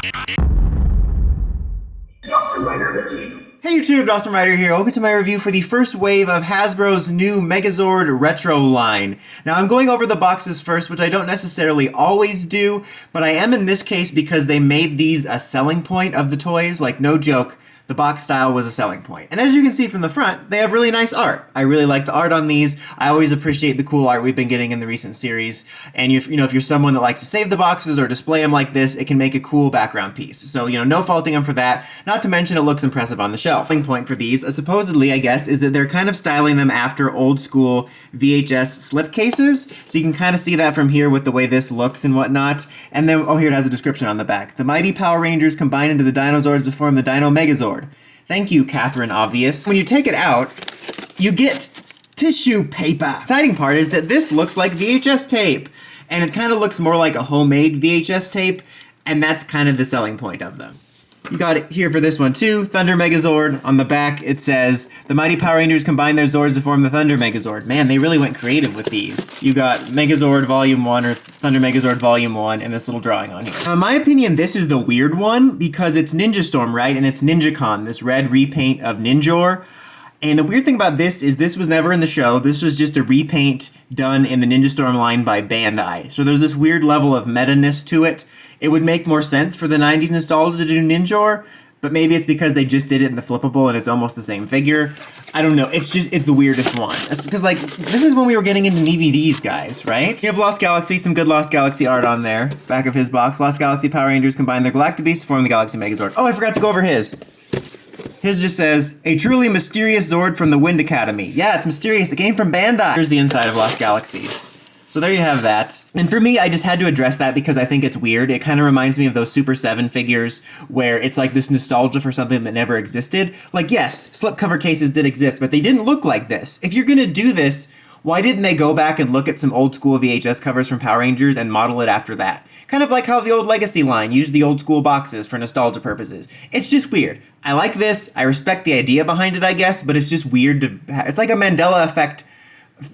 Hey YouTube, Dawson Ryder here. Welcome to my review for the first wave of Hasbro's new Megazord Retro line. Now I'm going over the boxes first, which I don't necessarily always do, but I am in this case because they made these a selling point of the toys. Like, no joke, the box style was a selling point. And as you can see from the front, they have really nice art. I really like the art on these. I always appreciate the cool art we've been getting in the recent series. And if you're someone that likes to save the boxes or display them like this, it can make a cool background piece. So, no faulting them for that. Not to mention it looks impressive on the shelf. The selling point for these, supposedly, I guess, is that they're kind of styling them after old school VHS slipcases. So you can kind of see that from here with the way this looks and whatnot. And then, oh, here it has a description on the back. The mighty Power Rangers combine into the Dinozords to form the Dino Megazord. Thank you, Catherine Obvious. When you take it out, you get tissue paper. The exciting part is that this looks like VHS tape, and it kind of looks more like a homemade VHS tape, and that's kind of the selling point of them. You got it here for this one too, Thunder Megazord. On the back it says, the mighty Power Rangers combine their Zords to form the Thunder Megazord. Man, they really went creative with these. You got Megazord Volume 1 or Thunder Megazord Volume 1 and this little drawing on here. Now, in my opinion, this is the weird one because it's Ninja Storm, right? And it's Ninjakon, this red repaint of Ninjor. And the weird thing about this is this was never in the show. This was just a repaint done in the Ninja Storm line by Bandai. So there's this weird level of meta-ness to it. It would make more sense for the 90s nostalgia to do Ninjor, but maybe it's because they just did it in the flippable and it's almost the same figure. I don't know. It's the weirdest one. Because, like, this is when we were getting into DVDs, guys, right? You have Lost Galaxy, some good Lost Galaxy art on there. Back of his box. Lost Galaxy Power Rangers combine their Galactic Beasts to form the Galaxy Megazord. Oh, I forgot to go over his. His just says, a truly mysterious Zord from the Wind Academy. Yeah, it's mysterious. It came from Bandai. Here's the inside of Lost Galaxies. So there you have that. And for me, I just had to address that because I think it's weird. It kind of reminds me of those Super 7 figures where it's like this nostalgia for something that never existed. Like, yes, slipcover cases did exist, but they didn't look like this. If you're gonna do this, why didn't they go back and look at some old school VHS covers from Power Rangers and model it after that? Kind of like how the old Legacy line used the old school boxes for nostalgia purposes. It's just weird. I like this. I respect the idea behind it, I guess, but it's just weird to... It's like a Mandela effect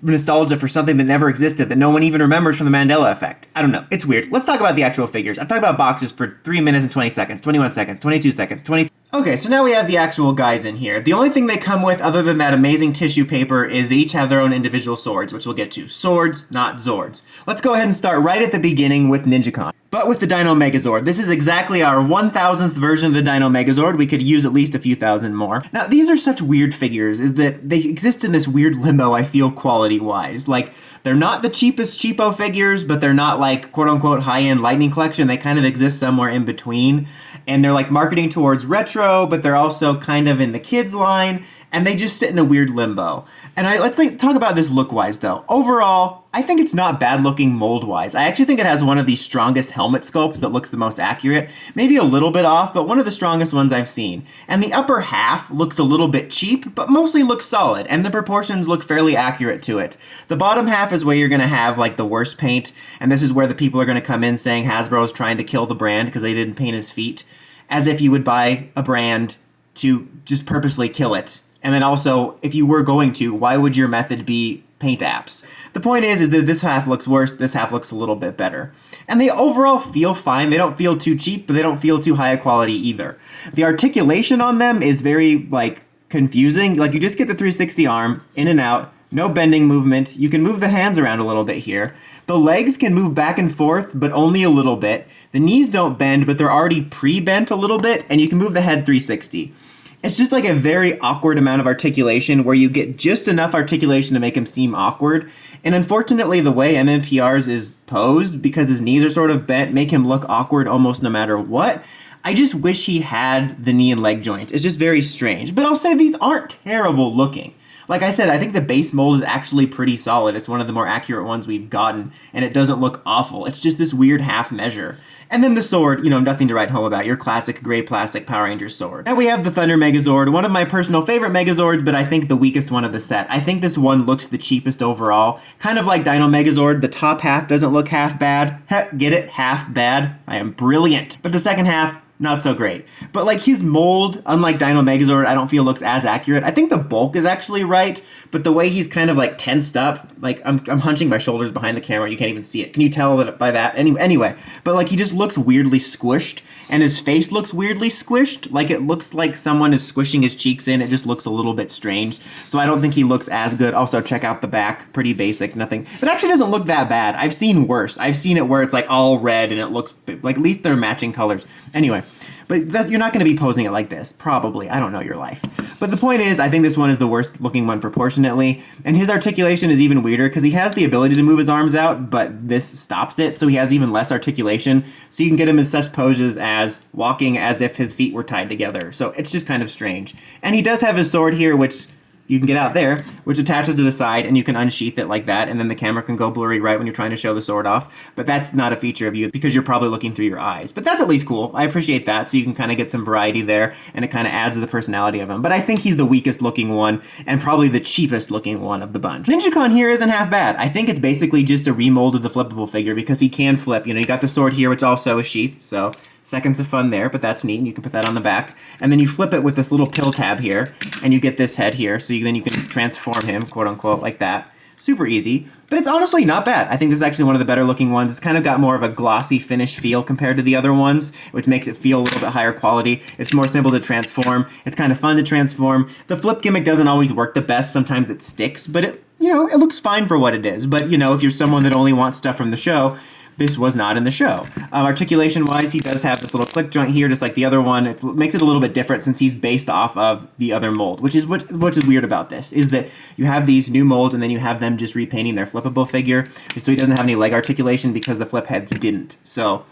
nostalgia for something that never existed that no one even remembers from the Mandela effect. I don't know. It's weird. Let's talk about the actual figures. I've talked about boxes for 3 minutes and 20 seconds, 21 seconds, 22 seconds, 20... Okay, so now we have the actual guys in here. The only thing they come with other than that amazing tissue paper is they each have their own individual swords, which we'll get to. Swords, not Zords. Let's go ahead and start right at the beginning with Ninjakon. But with the Dino Megazord. This is exactly our 1000th version of the Dino Megazord. We could use at least a few thousand more. Now, these are such weird figures, is that they exist in this weird limbo, I feel, quality-wise. Like, they're not the cheapest cheapo figures, but they're not like, quote-unquote, high-end Lightning Collection. They kind of exist somewhere in between. And they're like marketing towards retro, but they're also kind of in the kids line, and they just sit in a weird limbo. And let's talk about this look-wise, though. Overall, I think it's not bad-looking mold-wise. I actually think it has one of the strongest helmet sculpts that looks the most accurate. Maybe a little bit off, but one of the strongest ones I've seen. And the upper half looks a little bit cheap, but mostly looks solid, and the proportions look fairly accurate to it. The bottom half is where you're going to have, like, the worst paint, and this is where the people are going to come in saying Hasbro is trying to kill the brand because they didn't paint his feet, as if you would buy a brand to just purposely kill it. And then also, if you were going to, why would your method be paint apps? The point is that this half looks worse, this half looks a little bit better. And they overall feel fine. They don't feel too cheap, but they don't feel too high quality either. The articulation on them is very, like, confusing. Like, you just get the 360 arm, in and out, no bending movement. You can move the hands around a little bit here. The legs can move back and forth, but only a little bit. The knees don't bend, but they're already pre-bent a little bit, and you can move the head 360. It's just like a very awkward amount of articulation where you get just enough articulation to make him seem awkward. And unfortunately, the way MMPR's is posed, because his knees are sort of bent, make him look awkward almost no matter what. I just wish he had the knee and leg joints. It's just very strange. But I'll say these aren't terrible looking. Like I said, I think the base mold is actually pretty solid. It's one of the more accurate ones we've gotten, and it doesn't look awful. It's just this weird half measure. And then the sword, nothing to write home about. Your classic gray plastic Power Rangers sword. Now we have the Thunder Megazord, one of my personal favorite Megazords, but I think the weakest one of the set. I think this one looks the cheapest overall. Kind of like Dino Megazord, the top half doesn't look half bad. Get it? Half bad. I am brilliant. But the second half, not so great. But like his mold, unlike Dino Megazord, I don't feel looks as accurate. I think the bulk is actually right, but the way he's kind of like tensed up, like I'm hunching my shoulders behind the camera, you can't even see it. Can you tell that by that? Anyway, but like he just looks weirdly squished, and his face looks weirdly squished. Like it looks like someone is squishing his cheeks in. It just looks a little bit strange. So I don't think he looks as good. Also, check out the back, pretty basic, nothing. It actually doesn't look that bad. I've seen worse. I've seen it where it's like all red and it looks like at least they're matching colors. Anyway. But you're not going to be posing it like this, probably. I don't know your life. But the point is, I think this one is the worst looking one proportionately, and his articulation is even weirder because he has the ability to move his arms out, but this stops it, so he has even less articulation. So you can get him in such poses as walking as if his feet were tied together. So it's just kind of strange. And he does have his sword here, which you can get out there, which attaches to the side, and you can unsheath it like that, and then the camera can go blurry right when you're trying to show the sword off. But that's not a feature of you because you're probably looking through your eyes. But that's at least cool. I appreciate that, so you can kind of get some variety there, and it kind of adds to the personality of him. But I think he's the weakest looking one, and probably the cheapest looking one of the bunch. Ninjakon here isn't half bad. I think it's basically just a remold of the flippable figure because he can flip. You know, you got the sword here, which also is sheathed, so seconds of fun there, but that's neat, and you can put that on the back. And then you flip it with this little pill tab here, and you get this head here, so then you can transform him, quote-unquote, like that. Super easy, but it's honestly not bad. I think this is actually one of the better looking ones. It's kind of got more of a glossy finish feel compared to the other ones, which makes it feel a little bit higher quality. It's more simple to transform. It's kind of fun to transform. The flip gimmick doesn't always work the best. Sometimes it sticks, but it looks fine for what it is. But, if you're someone that only wants stuff from the show, this was not in the show. Articulation-wise, he does have this little click joint here, just like the other one. It makes it a little bit different since he's based off of the other mold, which is what is weird about this, is that you have these new molds and then you have them just repainting their flippable figure, so he doesn't have any leg articulation because the flip heads didn't. So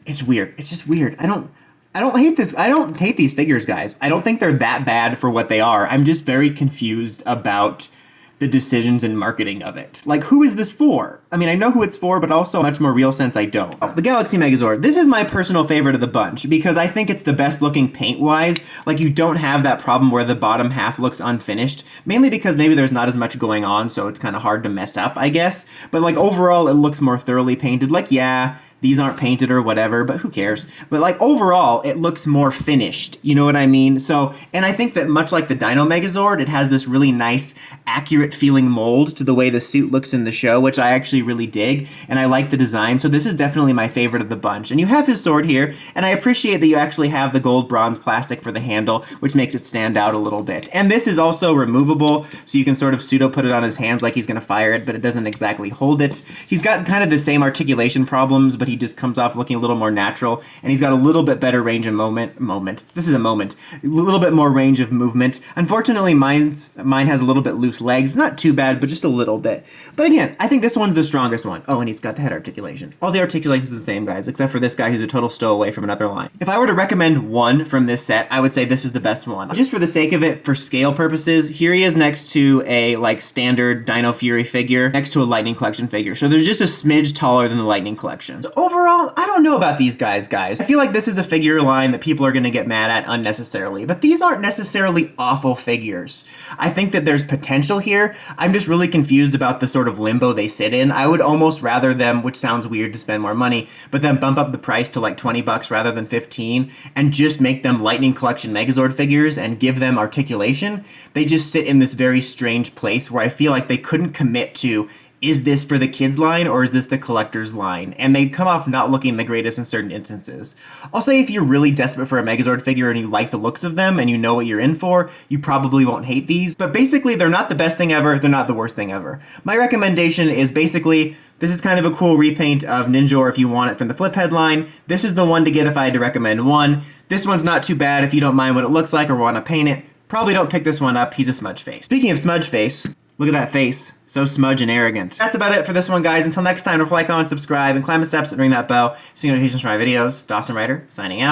it's weird. It's just weird. I don't hate this. I don't hate these figures, guys. I don't think they're that bad for what they are. I'm just very confused about the decisions and marketing of it. Like, who is this for? I mean, I know who it's for, but also much more real sense I don't. The Galaxy Megazord. This is my personal favorite of the bunch because I think it's the best looking paint-wise. Like, you don't have that problem where the bottom half looks unfinished, mainly because maybe there's not as much going on, so it's kind of hard to mess up, I guess. But like, overall, it looks more thoroughly painted. Like, yeah, these aren't painted or whatever, but who cares? But like overall, it looks more finished. You know what I mean? So, and I think that much like the Dino Megazord, it has this really nice, accurate feeling mold to the way the suit looks in the show, which I actually really dig, and I like the design. So this is definitely my favorite of the bunch. And you have his sword here, and I appreciate that you actually have the gold bronze plastic for the handle, which makes it stand out a little bit. And this is also removable, so you can sort of pseudo put it on his hands like he's gonna fire it, but it doesn't exactly hold it. He's got kind of the same articulation problems, but he just comes off looking a little more natural, and he's got a little bit better range of this is a moment. A little bit more range of movement. Unfortunately, mine has a little bit loose legs. Not too bad, but just a little bit. But again, I think this one's the strongest one. Oh, and he's got the head articulation. All the articulations are the same, guys, except for this guy who's a total stowaway from another line. If I were to recommend one from this set, I would say this is the best one. Just for the sake of it, for scale purposes, here he is next to a like standard Dino Fury figure, next to a Lightning Collection figure. So there's just a smidge taller than the Lightning Collection. So overall, I don't know about these guys. I feel like this is a figure line that people are going to get mad at unnecessarily, but these aren't necessarily awful figures. I think that there's potential here. I'm just really confused about the sort of limbo they sit in. I would almost rather them, which sounds weird to spend more money, but then bump up the price to like 20 bucks rather than 15 and just make them Lightning Collection Megazord figures and give them articulation. They just sit in this very strange place where I feel like they couldn't commit to, is this for the kids line or is this the collector's line? And they come off not looking the greatest in certain instances. I'll say if you're really desperate for a Megazord figure and you like the looks of them and you know what you're in for, you probably won't hate these. But basically, they're not the best thing ever, they're not the worst thing ever. My recommendation is basically, this is kind of a cool repaint of Ninjor if you want it from the flip head line. This is the one to get if I had to recommend one. This one's not too bad if you don't mind what it looks like or want to paint it. Probably don't pick this one up, he's a smudge face. Speaking of smudge face, look at that face. So smudge and arrogant. That's about it for this one, guys. Until next time, don't forget, like, comment, subscribe, and climb the steps and ring that bell. See notifications for my videos. Dawson Ryder, signing out.